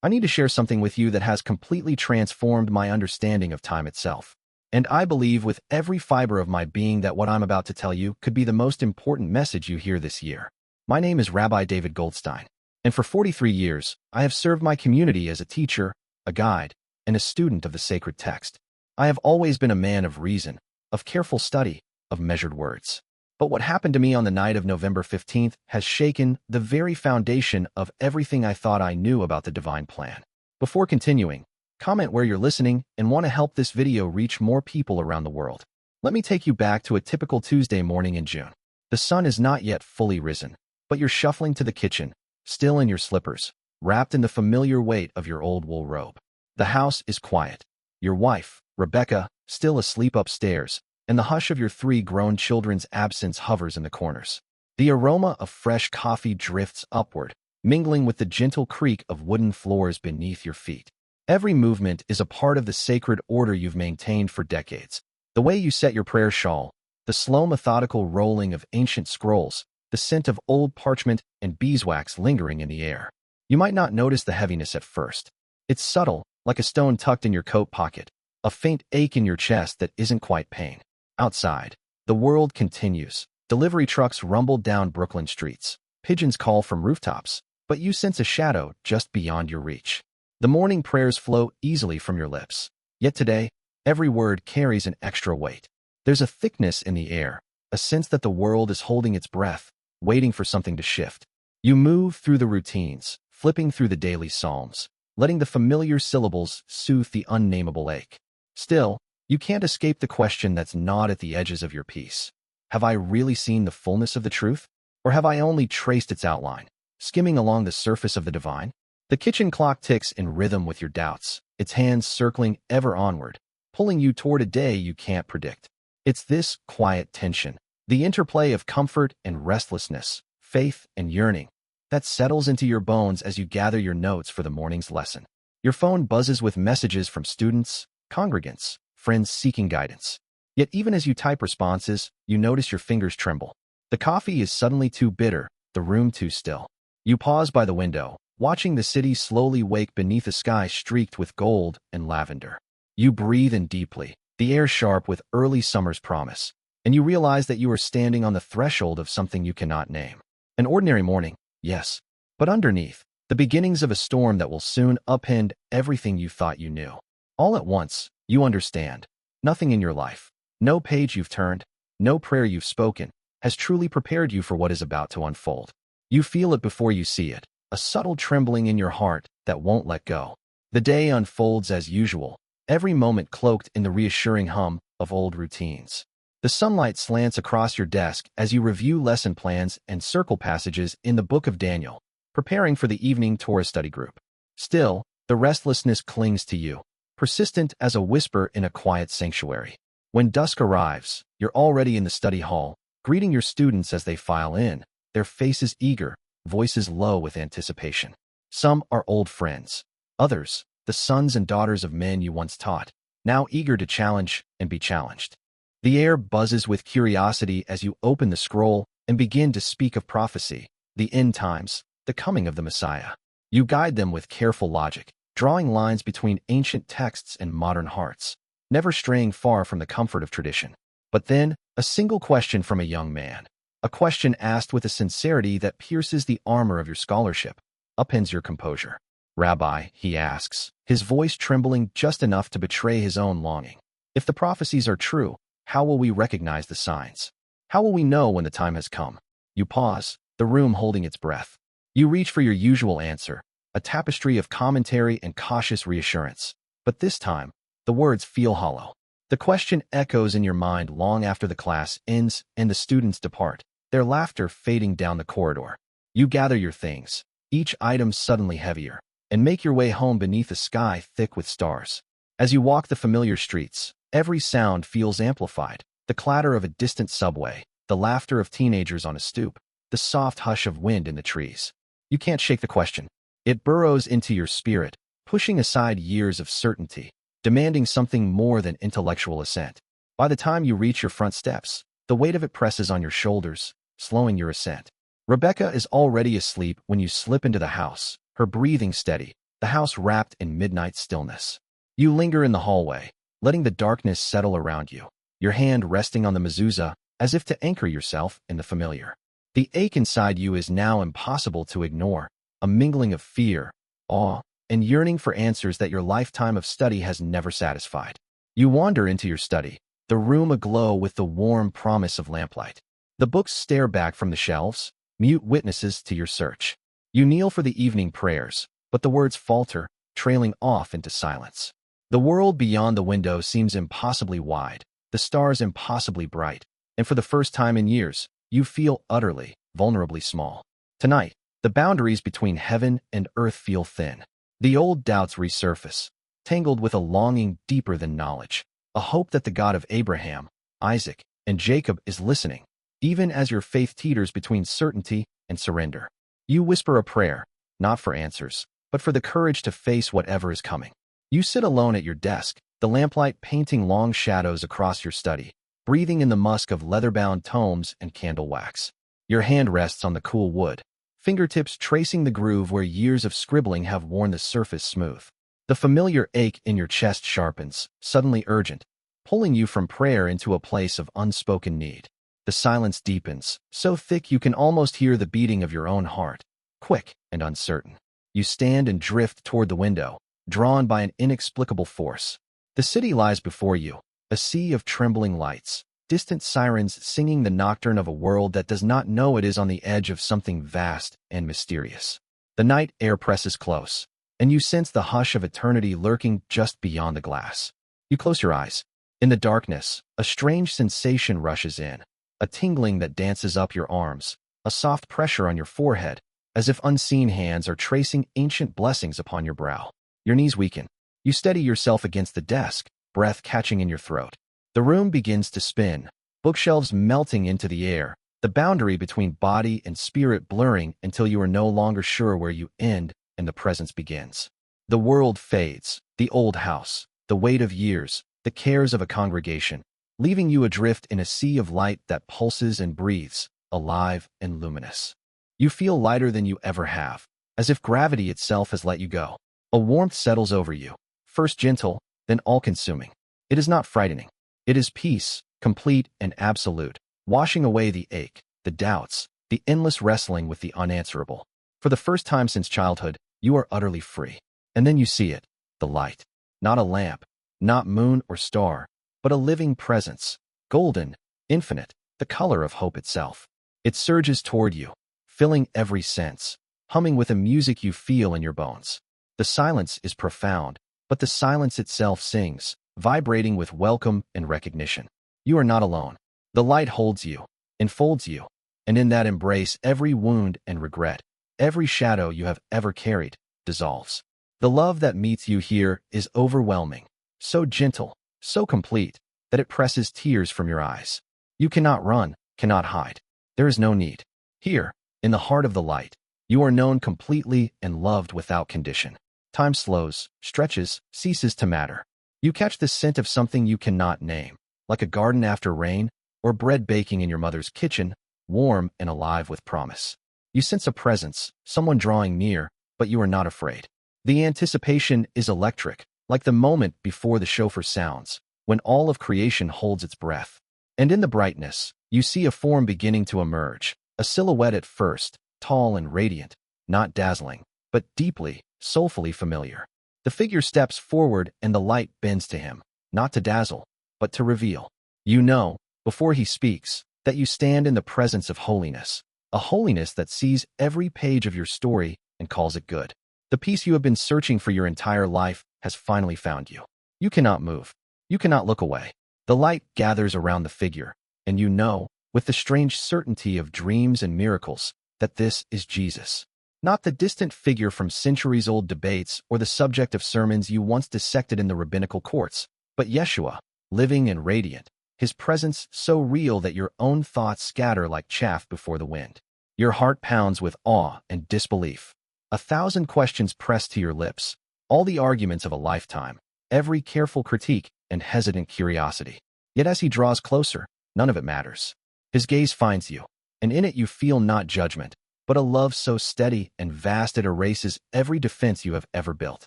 I need to share something with you that has completely transformed my understanding of time itself. And I believe with every fiber of my being that what I'm about to tell you could be the most important message you hear this year. My name is Rabbi David Goldstein, and for 43 years, I have served my community as a teacher, a guide, and a student of the sacred text. I have always been a man of reason, of careful study, of measured words. But what happened to me on the night of November 15th has shaken the very foundation of everything I thought I knew about the divine plan. Before continuing, comment where you're listening and want to help this video reach more people around the world. Let me take you back to a typical Tuesday morning in June. The sun is not yet fully risen, but you're shuffling to the kitchen, still in your slippers, wrapped in the familiar weight of your old wool robe. The house is quiet. Your wife, Rebecca, still asleep upstairs, and the hush of your 3 grown children's absence hovers in the corners. The aroma of fresh coffee drifts upward, mingling with the gentle creak of wooden floors beneath your feet. Every movement is a part of the sacred order you've maintained for decades. The way you set your prayer shawl, the slow methodical rolling of ancient scrolls, the scent of old parchment and beeswax lingering in the air. You might not notice the heaviness at first. It's subtle, like a stone tucked in your coat pocket, a faint ache in your chest that isn't quite pain. Outside, the world continues. Delivery trucks rumble down Brooklyn streets. Pigeons call from rooftops, but you sense a shadow just beyond your reach. The morning prayers flow easily from your lips. Yet today, every word carries an extra weight. There's a thickness in the air, a sense that the world is holding its breath, waiting for something to shift. You move through the routines, flipping through the daily psalms, letting the familiar syllables soothe the unnameable ache. Still, you can't escape the question that's gnawed at the edges of your peace. Have I really seen the fullness of the truth? Or have I only traced its outline, skimming along the surface of the divine? The kitchen clock ticks in rhythm with your doubts, its hands circling ever onward, pulling you toward a day you can't predict. It's this quiet tension, the interplay of comfort and restlessness, faith and yearning, that settles into your bones as you gather your notes for the morning's lesson. Your phone buzzes with messages from students, congregants, friends seeking guidance. Yet even as you type responses, you notice your fingers tremble. The coffee is suddenly too bitter, the room too still. You pause by the window, watching the city slowly wake beneath a sky streaked with gold and lavender. You breathe in deeply, the air sharp with early summer's promise, and you realize that you are standing on the threshold of something you cannot name. An ordinary morning, yes, but underneath, the beginnings of a storm that will soon upend everything you thought you knew. All at once, you understand. Nothing in your life, no page you've turned, no prayer you've spoken, has truly prepared you for what is about to unfold. You feel it before you see it, a subtle trembling in your heart that won't let go. The day unfolds as usual, every moment cloaked in the reassuring hum of old routines. The sunlight slants across your desk as you review lesson plans and circle passages in the book of Daniel, preparing for the evening Torah study group. Still, the restlessness clings to you, persistent as a whisper in a quiet sanctuary. When dusk arrives, you're already in the study hall, greeting your students as they file in, their faces eager, voices low with anticipation. Some are old friends. Others, the sons and daughters of men you once taught, now eager to challenge and be challenged. The air buzzes with curiosity as you open the scroll and begin to speak of prophecy, the end times, the coming of the Messiah. You guide them with careful logic, drawing lines between ancient texts and modern hearts, never straying far from the comfort of tradition. But then, a single question from a young man, a question asked with a sincerity that pierces the armor of your scholarship, upends your composure. Rabbi, he asks, his voice trembling just enough to betray his own longing. If the prophecies are true, how will we recognize the signs? How will we know when the time has come? You pause, the room holding its breath. You reach for your usual answer, a tapestry of commentary and cautious reassurance. But this time, the words feel hollow. The question echoes in your mind long after the class ends and the students depart, their laughter fading down the corridor. You gather your things, each item suddenly heavier, and make your way home beneath a sky thick with stars. As you walk the familiar streets, every sound feels amplified, the clatter of a distant subway, the laughter of teenagers on a stoop, the soft hush of wind in the trees. You can't shake the question. It burrows into your spirit, pushing aside years of certainty, demanding something more than intellectual assent. By the time you reach your front steps, the weight of it presses on your shoulders, slowing your ascent. Rebecca is already asleep when you slip into the house, her breathing steady, the house wrapped in midnight stillness. You linger in the hallway, letting the darkness settle around you, your hand resting on the mezuzah as if to anchor yourself in the familiar. The ache inside you is now impossible to ignore, a mingling of fear, awe, and yearning for answers that your lifetime of study has never satisfied. You wander into your study, the room aglow with the warm promise of lamplight. The books stare back from the shelves, mute witnesses to your search. You kneel for the evening prayers, but the words falter, trailing off into silence. The world beyond the window seems impossibly wide, the stars impossibly bright, and for the first time in years, you feel utterly, vulnerably small. Tonight, the boundaries between heaven and earth feel thin. The old doubts resurface, tangled with a longing deeper than knowledge, a hope that the God of Abraham, Isaac, and Jacob is listening, even as your faith teeters between certainty and surrender. You whisper a prayer, not for answers, but for the courage to face whatever is coming. You sit alone at your desk, the lamplight painting long shadows across your study, breathing in the musk of leather-bound tomes and candle wax. Your hand rests on the cool wood, fingertips tracing the groove where years of scribbling have worn the surface smooth. The familiar ache in your chest sharpens, suddenly urgent, pulling you from prayer into a place of unspoken need. The silence deepens, so thick you can almost hear the beating of your own heart, quick and uncertain. You stand and drift toward the window, drawn by an inexplicable force. The city lies before you, a sea of trembling lights, distant sirens singing the nocturne of a world that does not know it is on the edge of something vast and mysterious. The night air presses close, and you sense the hush of eternity lurking just beyond the glass. You close your eyes. In the darkness, a strange sensation rushes in, a tingling that dances up your arms, a soft pressure on your forehead, as if unseen hands are tracing ancient blessings upon your brow. Your knees weaken. You steady yourself against the desk, breath catching in your throat. The room begins to spin, bookshelves melting into the air, the boundary between body and spirit blurring until you are no longer sure where you end and the presence begins. The world fades, the old house, the weight of years, the cares of a congregation, leaving you adrift in a sea of light that pulses and breathes, alive and luminous. You feel lighter than you ever have, as if gravity itself has let you go. A warmth settles over you, first gentle, then all-consuming. It is not frightening. It is peace, complete and absolute, washing away the ache, the doubts, the endless wrestling with the unanswerable. For the first time since childhood, you are utterly free. And then you see it, the light. Not a lamp, not moon or star, but a living presence, golden, infinite, the color of hope itself. It surges toward you, filling every sense, humming with a music you feel in your bones. The silence is profound, but the silence itself sings, vibrating with welcome and recognition. You are not alone. The light holds you, enfolds you, and in that embrace every wound and regret, every shadow you have ever carried, dissolves. The love that meets you here is overwhelming, so gentle, so complete, that it presses tears from your eyes. You cannot run, cannot hide. There is no need. Here, in the heart of the light, you are known completely and loved without condition. Time slows, stretches, ceases to matter. You catch the scent of something you cannot name, like a garden after rain, or bread baking in your mother's kitchen, warm and alive with promise. You sense a presence, someone drawing near, but you are not afraid. The anticipation is electric, like the moment before the shofar sounds, when all of creation holds its breath. And in the brightness, you see a form beginning to emerge, a silhouette at first, tall and radiant, not dazzling, but deeply, soulfully familiar. The figure steps forward and the light bends to him, not to dazzle, but to reveal. You know, before he speaks, that you stand in the presence of holiness, a holiness that sees every page of your story and calls it good. The peace you have been searching for your entire life has finally found you. You cannot move. You cannot look away. The light gathers around the figure, and you know, with the strange certainty of dreams and miracles, that this is Jesus. Not the distant figure from centuries-old debates or the subject of sermons you once dissected in the rabbinical courts, but Yeshua, living and radiant, his presence so real that your own thoughts scatter like chaff before the wind. Your heart pounds with awe and disbelief. 1,000 questions press to your lips, all the arguments of a lifetime, every careful critique and hesitant curiosity. Yet as he draws closer, none of it matters. His gaze finds you, and in it you feel not judgment, but a love so steady and vast it erases every defense you have ever built.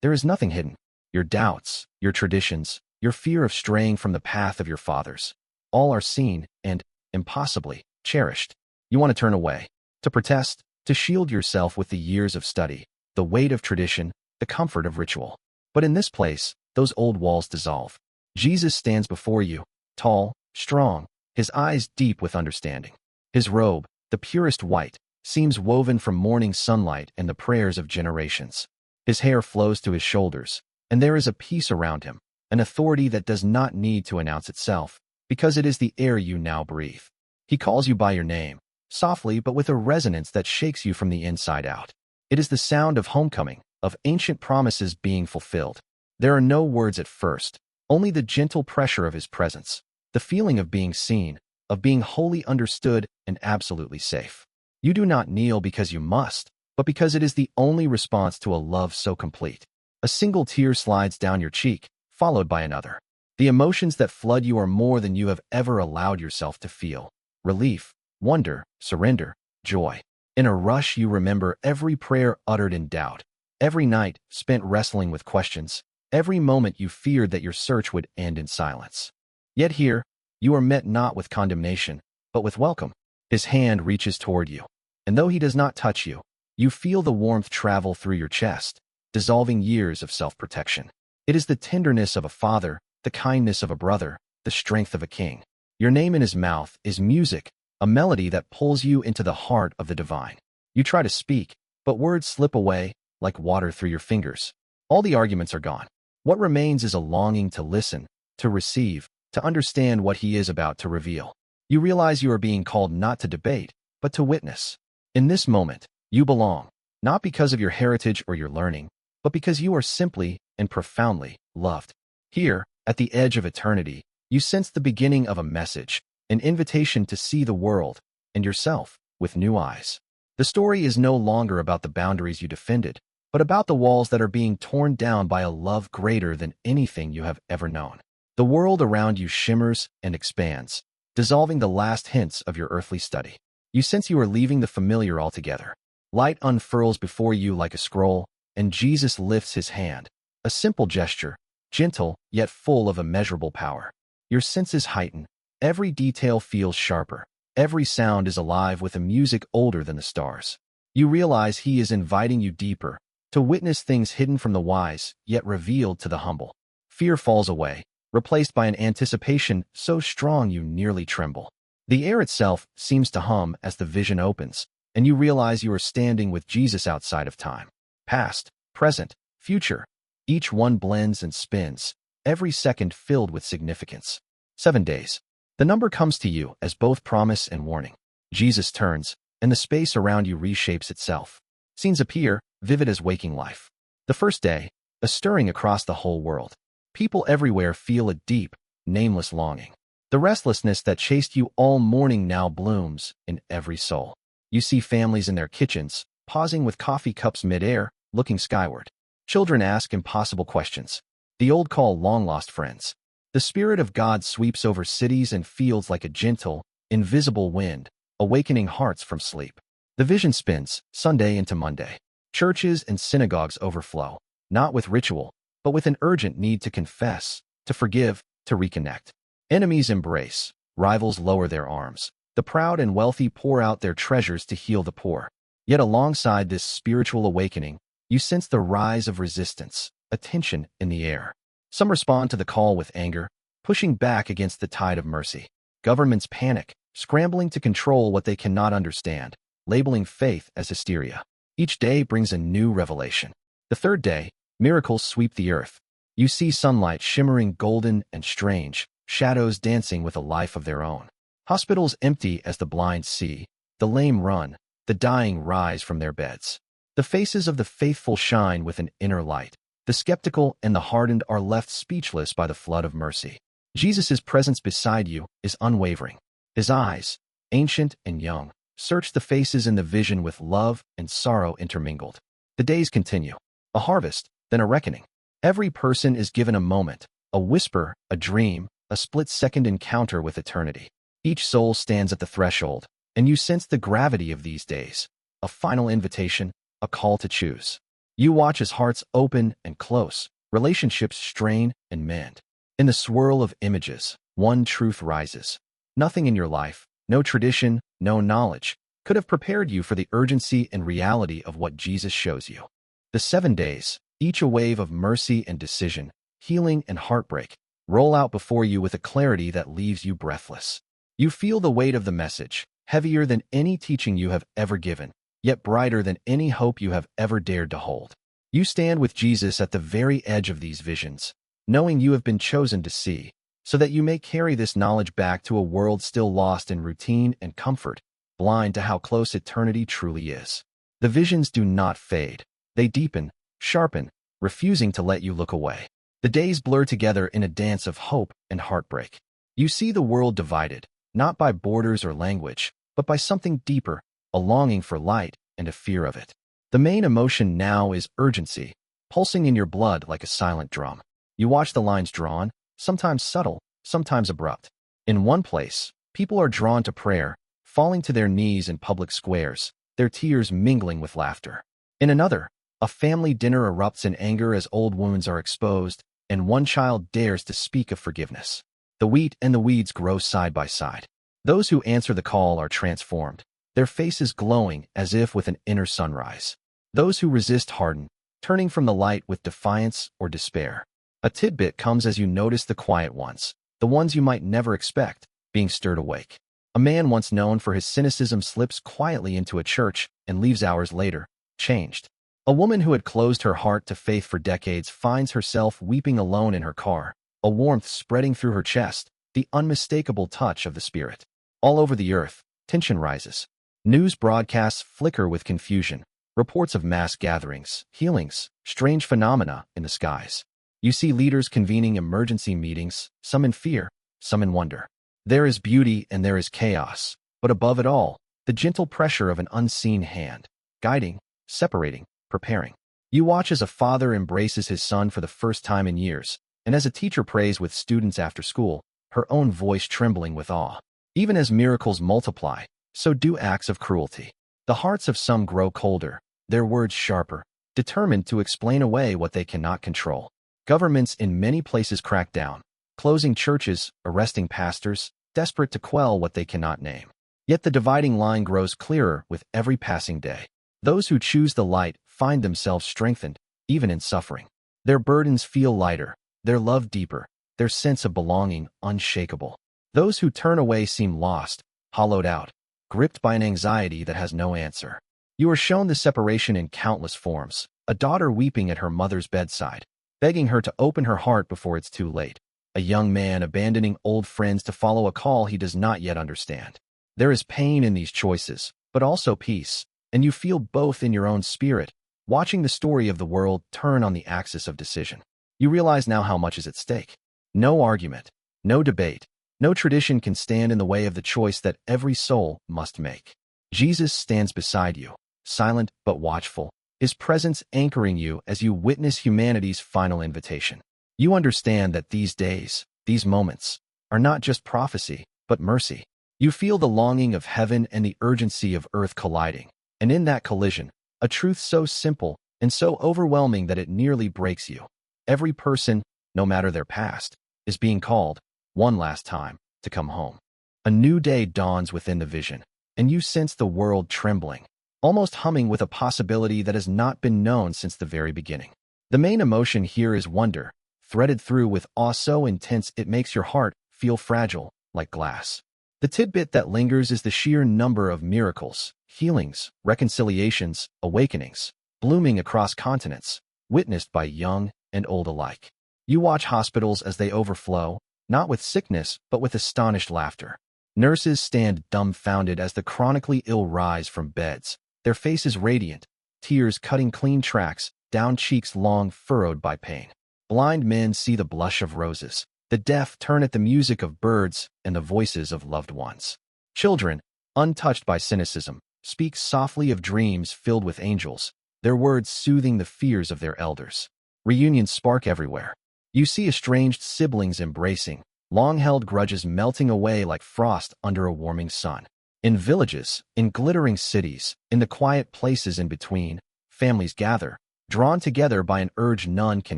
There is nothing hidden. Your doubts, your traditions, your fear of straying from the path of your fathers, all are seen and, impossibly, cherished. You want to turn away, to protest, to shield yourself with the years of study, the weight of tradition, the comfort of ritual. But in this place, those old walls dissolve. Jesus stands before you, tall, strong, his eyes deep with understanding. His robe, the purest white, seems woven from morning sunlight and the prayers of generations. His hair flows to his shoulders, and there is a peace around him, an authority that does not need to announce itself, because it is the air you now breathe. He calls you by your name, softly but with a resonance that shakes you from the inside out. It is the sound of homecoming, of ancient promises being fulfilled. There are no words at first, only the gentle pressure of his presence, the feeling of being seen, of being wholly understood and absolutely safe. You do not kneel because you must, but because it is the only response to a love so complete. A single tear slides down your cheek, followed by another. The emotions that flood you are more than you have ever allowed yourself to feel. Relief, wonder, surrender, joy. In a rush, you remember every prayer uttered in doubt, every night spent wrestling with questions, every moment you feared that your search would end in silence. Yet here, you are met not with condemnation, but with welcome. His hand reaches toward you, and though he does not touch you, you feel the warmth travel through your chest, dissolving years of self-protection. It is the tenderness of a father, the kindness of a brother, the strength of a king. Your name in his mouth is music, a melody that pulls you into the heart of the divine. You try to speak, but words slip away like water through your fingers. All the arguments are gone. What remains is a longing to listen, to receive, to understand what he is about to reveal. You realize you are being called not to debate, but to witness. In this moment, you belong, not because of your heritage or your learning, but because you are simply and profoundly loved. Here, at the edge of eternity, you sense the beginning of a message, an invitation to see the world and yourself with new eyes. The story is no longer about the boundaries you defended, but about the walls that are being torn down by a love greater than anything you have ever known. The world around you shimmers and expands, dissolving the last hints of your earthly study. You sense you are leaving the familiar altogether. Light unfurls before you like a scroll, and Jesus lifts his hand, a simple gesture, gentle yet full of immeasurable power. Your senses heighten, every detail feels sharper, every sound is alive with a music older than the stars. You realize he is inviting you deeper, to witness things hidden from the wise, yet revealed to the humble. Fear falls away, replaced by an anticipation so strong you nearly tremble. The air itself seems to hum as the vision opens, and you realize you are standing with Jesus outside of time. Past, present, future. Each one blends and spins, every second filled with significance. 7 days. The number comes to you as both promise and warning. Jesus turns, and the space around you reshapes itself. Scenes appear, vivid as waking life. The first day, a stirring across the whole world. People everywhere feel a deep, nameless longing. The restlessness that chased you all morning now blooms in every soul. You see families in their kitchens, pausing with coffee cups mid-air, looking skyward. Children ask impossible questions. The old call long-lost friends. The Spirit of God sweeps over cities and fields like a gentle, invisible wind, awakening hearts from sleep. The vision spins, Sunday into Monday. Churches and synagogues overflow, not with ritual, but with an urgent need to confess, to forgive, to reconnect. Enemies embrace, rivals lower their arms. The proud and wealthy pour out their treasures to heal the poor. Yet alongside this spiritual awakening, you sense the rise of resistance, a tension in the air. Some respond to the call with anger, pushing back against the tide of mercy. Governments panic, scrambling to control what they cannot understand, labeling faith as hysteria. Each day brings a new revelation. The third day, miracles sweep the earth. You see sunlight shimmering golden and strange, shadows dancing with a life of their own. Hospitals empty as the blind see, the lame run, the dying rise from their beds. The faces of the faithful shine with an inner light. The skeptical and the hardened are left speechless by the flood of mercy. Jesus' presence beside you is unwavering. His eyes, ancient and young, search the faces in the vision with love and sorrow intermingled. The days continue. A harvest, then a reckoning. Every person is given a moment, a whisper, a dream, a split-second encounter with eternity. Each soul stands at the threshold, and you sense the gravity of these days. a final invitation, a call to choose. You watch as hearts open and close, relationships strain and mend. In the swirl of images, one truth rises. Nothing in your life, no tradition, no knowledge, could have prepared you for the urgency and reality of what Jesus shows you. The 7 days, each a wave of mercy and decision, healing and heartbreak, roll out before you with a clarity that leaves you breathless. You feel the weight of the message, heavier than any teaching you have ever given, yet brighter than any hope you have ever dared to hold. You stand with Jesus at the very edge of these visions, knowing you have been chosen to see, so that you may carry this knowledge back to a world still lost in routine and comfort, blind to how close eternity truly is. The visions do not fade. They deepen, sharpen, refusing to let you look away. The days blur together in a dance of hope and heartbreak. You see the world divided, not by borders or language, but by something deeper, a longing for light and a fear of it. The main emotion now is urgency, pulsing in your blood like a silent drum. You watch the lines drawn, sometimes subtle, sometimes abrupt. In one place, people are drawn to prayer, falling to their knees in public squares, their tears mingling with laughter. In another, a family dinner erupts in anger as old wounds are exposed, and one child dares to speak of forgiveness. The wheat and the weeds grow side by side. Those who answer the call are transformed, their faces glowing as if with an inner sunrise. Those who resist harden, turning from the light with defiance or despair. A tidbit comes as you notice the quiet ones, the ones you might never expect, being stirred awake. A man once known for his cynicism slips quietly into a church and leaves hours later, changed. A woman who had closed her heart to faith for decades finds herself weeping alone in her car, a warmth spreading through her chest, the unmistakable touch of the Spirit. All over the earth, tension rises. News broadcasts flicker with confusion, reports of mass gatherings, healings, strange phenomena in the skies. You see leaders convening emergency meetings, some in fear, some in wonder. There is beauty and there is chaos, but above it all, the gentle pressure of an unseen hand, guiding, separating, preparing. You watch as a father embraces his son for the first time in years, and as a teacher prays with students after school, her own voice trembling with awe. Even as miracles multiply, so do acts of cruelty. The hearts of some grow colder, their words sharper, determined to explain away what they cannot control. Governments in many places crack down, closing churches, arresting pastors, desperate to quell what they cannot name. Yet the dividing line grows clearer with every passing day. Those who choose the light find themselves strengthened, even in suffering. Their burdens feel lighter, their love deeper, their sense of belonging unshakable. Those who turn away seem lost, hollowed out, gripped by an anxiety that has no answer. You are shown the separation in countless forms, a daughter weeping at her mother's bedside, begging her to open her heart before it's too late. A young man abandoning old friends to follow a call he does not yet understand. There is pain in these choices, but also peace, and you feel both in your own spirit, watching the story of the world turn on the axis of decision. You realize now how much is at stake. No argument, no debate, no tradition can stand in the way of the choice that every soul must make. Jesus stands beside you, silent but watchful, his presence anchoring you as you witness humanity's final invitation. You understand that these days, these moments, are not just prophecy, but mercy. You feel the longing of heaven and the urgency of earth colliding, and in that collision, a truth so simple and so overwhelming that it nearly breaks you. Every person, no matter their past, is being called, one last time, to come home. A new day dawns within the vision, and you sense the world trembling, almost humming with a possibility that has not been known since the very beginning. The main emotion here is wonder, threaded through with awe so intense it makes your heart feel fragile, like glass. The tidbit that lingers is the sheer number of miracles, healings, reconciliations, awakenings, blooming across continents, witnessed by young and old alike. You watch hospitals as they overflow, not with sickness, but with astonished laughter. Nurses stand dumbfounded as the chronically ill rise from beds, their faces radiant, tears cutting clean tracks down cheeks long furrowed by pain. Blind men see the blush of roses. The deaf turn at the music of birds and the voices of loved ones. Children, untouched by cynicism, speak softly of dreams filled with angels, their words soothing the fears of their elders. Reunions spark everywhere. You see estranged siblings embracing, long-held grudges melting away like frost under a warming sun. In villages, in glittering cities, in the quiet places in between, families gather, drawn together by an urge none can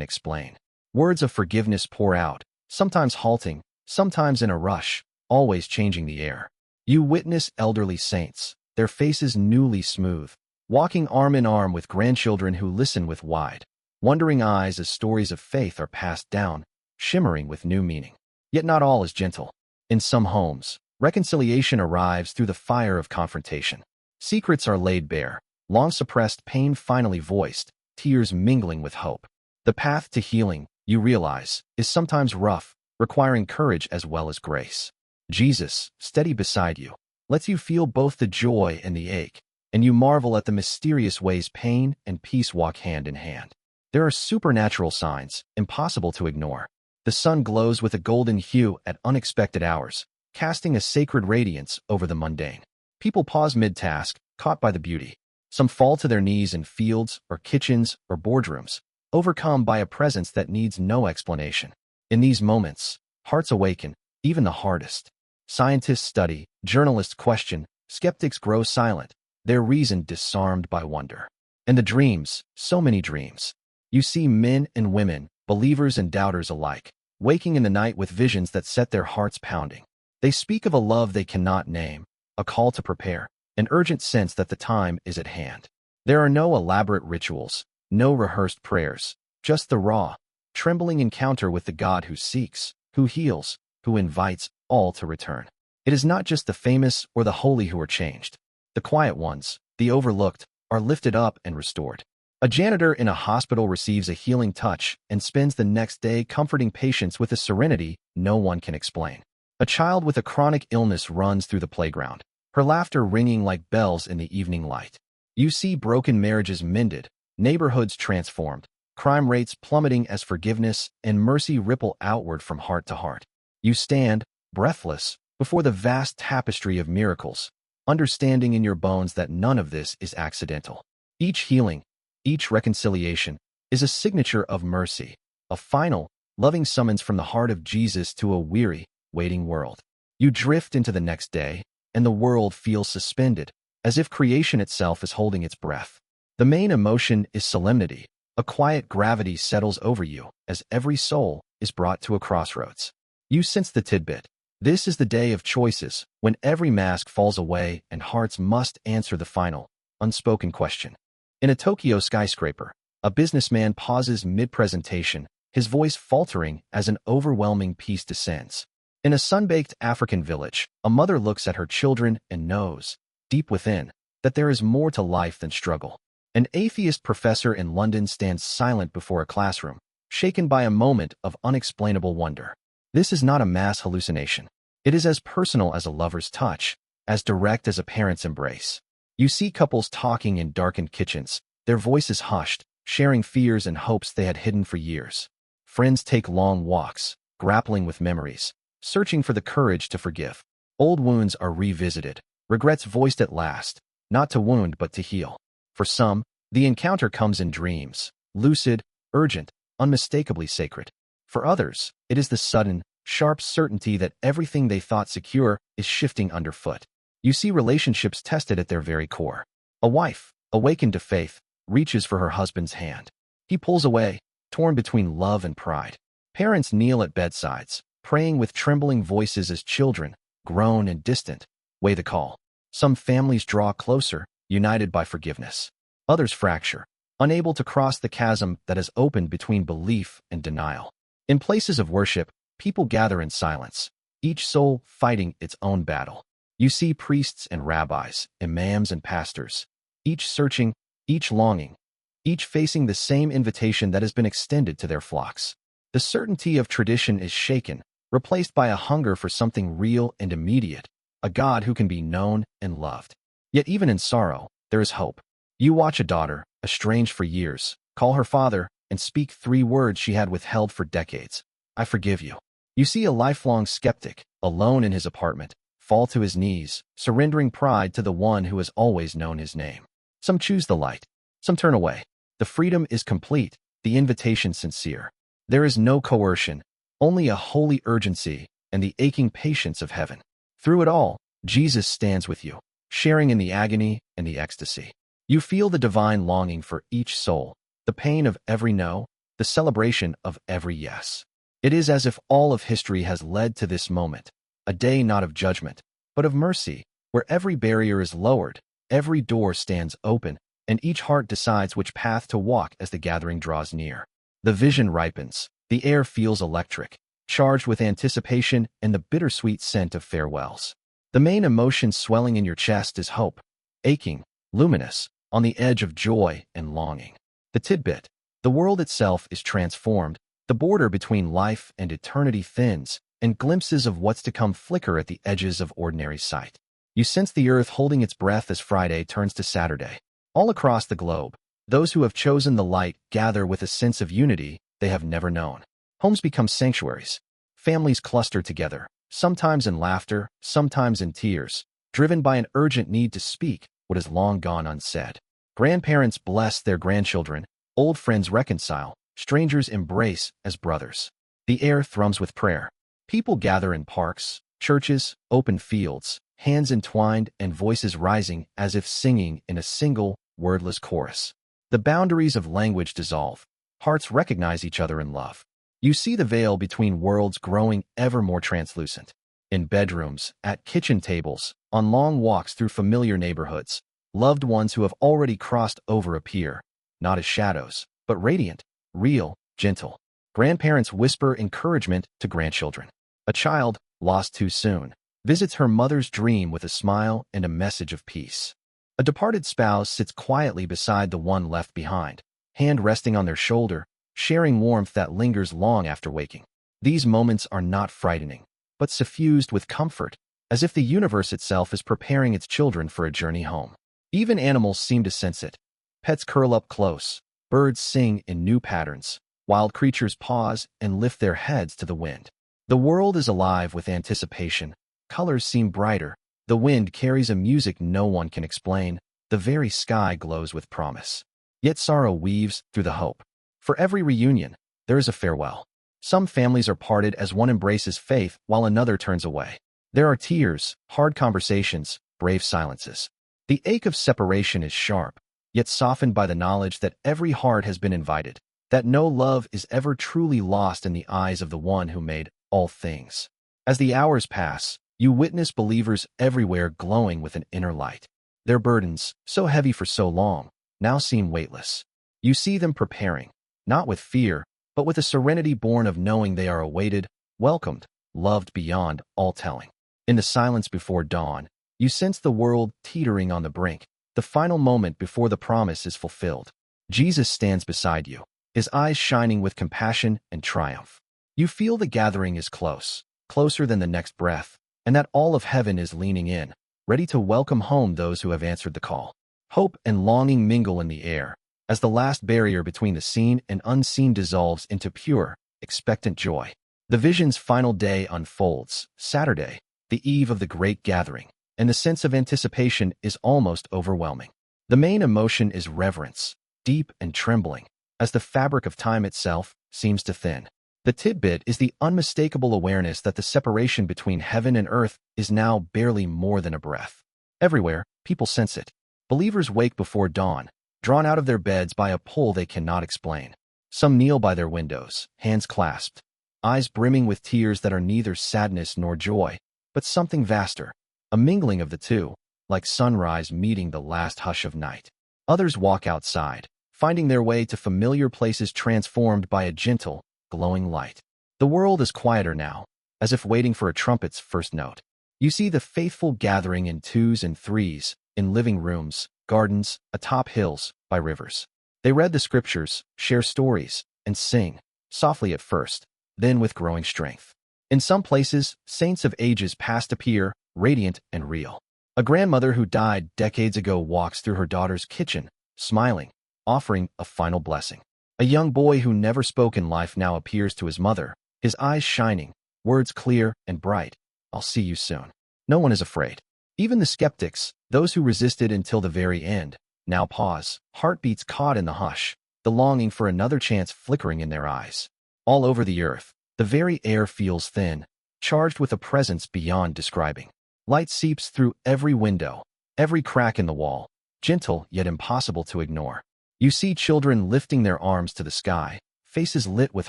explain. Words of forgiveness pour out, sometimes halting, sometimes in a rush, always changing the air. You witness elderly saints, their faces newly smooth, walking arm in arm with grandchildren who listen with wide, wondering eyes as stories of faith are passed down, shimmering with new meaning. Yet not all is gentle. In some homes, reconciliation arrives through the fire of confrontation. Secrets are laid bare, long-suppressed pain finally voiced, tears mingling with hope. The path to healing, you realize, is sometimes rough, requiring courage as well as grace. Jesus, steady beside you, lets you feel both the joy and the ache, and you marvel at the mysterious ways pain and peace walk hand in hand. There are supernatural signs, impossible to ignore. The sun glows with a golden hue at unexpected hours, casting a sacred radiance over the mundane. People pause mid-task, caught by the beauty. Some fall to their knees in fields or kitchens or boardrooms, overcome by a presence that needs no explanation. In these moments, hearts awaken, even the hardest. Scientists study, journalists question, skeptics grow silent, their reason disarmed by wonder. And the dreams, so many dreams. You see men and women, believers and doubters alike, waking in the night with visions that set their hearts pounding. They speak of a love they cannot name, a call to prepare, an urgent sense that the time is at hand. There are no elaborate rituals, no rehearsed prayers, just the raw, trembling encounter with the God who seeks, who heals, who invites all to return. It is not just the famous or the holy who are changed. The quiet ones, the overlooked, are lifted up and restored. A janitor in a hospital receives a healing touch and spends the next day comforting patients with a serenity no one can explain. A child with a chronic illness runs through the playground, her laughter ringing like bells in the evening light. You see broken marriages mended, neighborhoods transformed, crime rates plummeting as forgiveness and mercy ripple outward from heart to heart. You stand, breathless, before the vast tapestry of miracles, understanding in your bones that none of this is accidental. Each healing, each reconciliation, is a signature of mercy, a final, loving summons from the heart of Jesus to a weary, waiting world. You drift into the next day, and the world feels suspended, as if creation itself is holding its breath. The main emotion is solemnity. A quiet gravity settles over you as every soul is brought to a crossroads. You sense the tidbit. This is the day of choices, when every mask falls away and hearts must answer the final, unspoken question. In a Tokyo skyscraper, a businessman pauses mid-presentation, his voice faltering as an overwhelming peace descends. In a sun-baked African village, a mother looks at her children and knows, deep within, that there is more to life than struggle. An atheist professor in London stands silent before a classroom, shaken by a moment of unexplainable wonder. This is not a mass hallucination. It is as personal as a lover's touch, as direct as a parent's embrace. You see couples talking in darkened kitchens, their voices hushed, sharing fears and hopes they had hidden for years. Friends take long walks, grappling with memories, searching for the courage to forgive. Old wounds are revisited, regrets voiced at last, not to wound but to heal. For some, the encounter comes in dreams, lucid, urgent, unmistakably sacred. For others, it is the sudden, sharp certainty that everything they thought secure is shifting underfoot. You see relationships tested at their very core. A wife, awakened to faith, reaches for her husband's hand. He pulls away, torn between love and pride. Parents kneel at bedsides, praying with trembling voices as children, grown and distant, weigh the call. Some families draw closer, united by forgiveness. Others fracture, unable to cross the chasm that has opened between belief and denial. In places of worship, people gather in silence, each soul fighting its own battle. You see priests and rabbis, imams and pastors, each searching, each longing, each facing the same invitation that has been extended to their flocks. The certainty of tradition is shaken, replaced by a hunger for something real and immediate, a God who can be known and loved. Yet even in sorrow, there is hope. You watch a daughter, estranged for years, call her father, and speak 3 words she had withheld for decades. I forgive you. You see a lifelong skeptic, alone in his apartment, fall to his knees, surrendering pride to the one who has always known his name. Some choose the light, some turn away. The freedom is complete, the invitation sincere. There is no coercion, only a holy urgency and the aching patience of heaven. Through it all, Jesus stands with you, sharing in the agony and the ecstasy. You feel the divine longing for each soul, the pain of every no, the celebration of every yes. It is as if all of history has led to this moment, a day not of judgment, but of mercy, where every barrier is lowered, every door stands open, and each heart decides which path to walk as the gathering draws near. The vision ripens, the air feels electric, charged with anticipation and the bittersweet scent of farewells. The main emotion swelling in your chest is hope, aching, luminous, on the edge of joy and longing. The tidbit: the world itself is transformed, the border between life and eternity thins, and glimpses of what's to come flicker at the edges of ordinary sight. You sense the earth holding its breath as Friday turns to Saturday. All across the globe, those who have chosen the light gather with a sense of unity they have never known. Homes become sanctuaries. Families cluster together, sometimes in laughter, sometimes in tears, driven by an urgent need to speak what has long gone unsaid. Grandparents bless their grandchildren, old friends reconcile, strangers embrace as brothers. The air thrums with prayer. People gather in parks, churches, open fields, hands entwined and voices rising as if singing in a single, wordless chorus. The boundaries of language dissolve. Hearts recognize each other in love. You see the veil between worlds growing ever more translucent. In bedrooms, at kitchen tables, on long walks through familiar neighborhoods, loved ones who have already crossed over appear, not as shadows, but radiant, real, gentle. Grandparents whisper encouragement to grandchildren. A child, lost too soon, visits her mother's dream with a smile and a message of peace. A departed spouse sits quietly beside the one left behind, hand resting on their shoulder, sharing warmth that lingers long after waking. These moments are not frightening, but suffused with comfort, as if the universe itself is preparing its children for a journey home. Even animals seem to sense it. Pets curl up close, birds sing in new patterns, wild creatures pause and lift their heads to the wind. The world is alive with anticipation. Colors seem brighter. The wind carries a music no one can explain. The very sky glows with promise. Yet sorrow weaves through the hope. For every reunion, there is a farewell. Some families are parted as one embraces faith while another turns away. There are tears, hard conversations, brave silences. The ache of separation is sharp, yet softened by the knowledge that every heart has been invited, that no love is ever truly lost in the eyes of the one who made all things. As the hours pass, you witness believers everywhere glowing with an inner light. Their burdens, so heavy for so long, now seem weightless. You see them preparing, not with fear, but with a serenity born of knowing they are awaited, welcomed, loved beyond all telling. In the silence before dawn, you sense the world teetering on the brink, the final moment before the promise is fulfilled. Jesus stands beside you, his eyes shining with compassion and triumph. You feel the gathering is close, closer than the next breath, and that all of heaven is leaning in, ready to welcome home those who have answered the call. Hope and longing mingle in the air, as the last barrier between the seen and unseen dissolves into pure, expectant joy. The vision's final day unfolds, Saturday, the eve of the great gathering, and the sense of anticipation is almost overwhelming. The main emotion is reverence, deep and trembling, as the fabric of time itself seems to thin. The tidbit is the unmistakable awareness that the separation between heaven and earth is now barely more than a breath. Everywhere, people sense it. Believers wake before dawn, drawn out of their beds by a pull they cannot explain. Some kneel by their windows, hands clasped, eyes brimming with tears that are neither sadness nor joy, but something vaster, a mingling of the two, like sunrise meeting the last hush of night. Others walk outside, finding their way to familiar places transformed by a gentle, glowing light. The world is quieter now, as if waiting for a trumpet's first note. You see the faithful gathering in twos and threes, in living rooms, gardens, atop hills, by rivers. They read the scriptures, share stories, and sing, softly at first, then with growing strength. In some places, saints of ages past appear, radiant and real. A grandmother who died decades ago walks through her daughter's kitchen, smiling, offering a final blessing. A young boy who never spoke in life now appears to his mother, his eyes shining, words clear and bright. "I'll see you soon." No one is afraid. Even the skeptics, those who resisted until the very end, now pause, heartbeats caught in the hush, the longing for another chance flickering in their eyes. All over the earth, the very air feels thin, charged with a presence beyond describing. Light seeps through every window, every crack in the wall, gentle yet impossible to ignore. You see children lifting their arms to the sky, faces lit with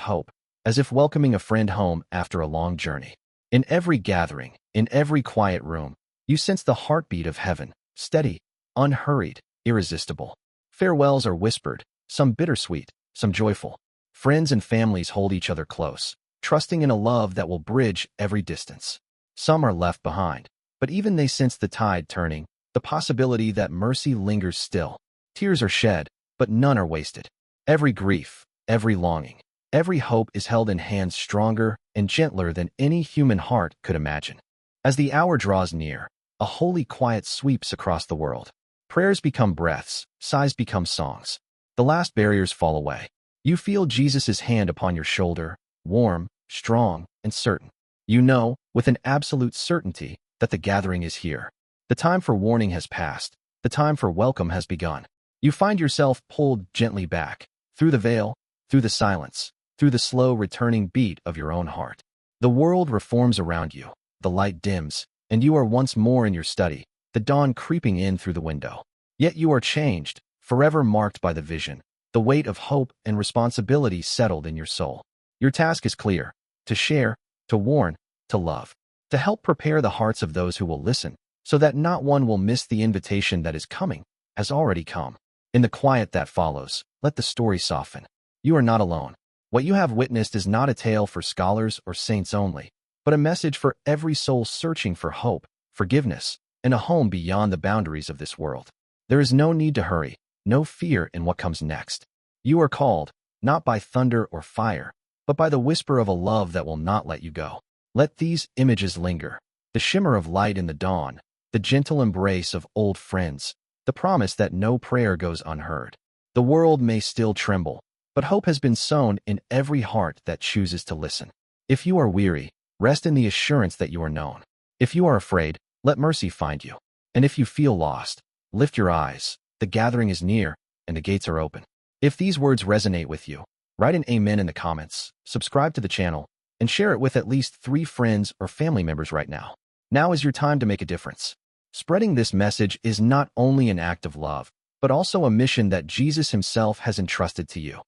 hope, as if welcoming a friend home after a long journey. In every gathering, in every quiet room, you sense the heartbeat of heaven, steady, unhurried, irresistible. Farewells are whispered, some bittersweet, some joyful. Friends and families hold each other close, trusting in a love that will bridge every distance. Some are left behind, but even they sense the tide turning, the possibility that mercy lingers still. Tears are shed, but none are wasted. Every grief, every longing, every hope is held in hands stronger and gentler than any human heart could imagine. As the hour draws near, a holy quiet sweeps across the world. Prayers become breaths, sighs become songs. The last barriers fall away. You feel Jesus' hand upon your shoulder, warm, strong, and certain. You know, with an absolute certainty, that the gathering is here. The time for warning has passed. The time for welcome has begun. You find yourself pulled gently back, through the veil, through the silence, through the slow returning beat of your own heart. The world reforms around you, the light dims, and you are once more in your study, the dawn creeping in through the window. Yet you are changed, forever marked by the vision, the weight of hope and responsibility settled in your soul. Your task is clear: to share, to warn, to love, to help prepare the hearts of those who will listen, so that not one will miss the invitation that is coming, has already come. In the quiet that follows, let the story soften. You are not alone. What you have witnessed is not a tale for scholars or saints only, but a message for every soul searching for hope, forgiveness, and a home beyond the boundaries of this world. There is no need to hurry, no fear in what comes next. You are called, not by thunder or fire, but by the whisper of a love that will not let you go. Let these images linger: the shimmer of light in the dawn, the gentle embrace of old friends, the promise that no prayer goes unheard. The world may still tremble, but hope has been sown in every heart that chooses to listen. If you are weary, rest in the assurance that you are known. If you are afraid, let mercy find you. And if you feel lost, lift your eyes. The gathering is near, and the gates are open. If these words resonate with you, write an amen in the comments, subscribe to the channel, and share it with at least 3 friends or family members right now. Now is your time to make a difference. Spreading this message is not only an act of love, but also a mission that Jesus himself has entrusted to you.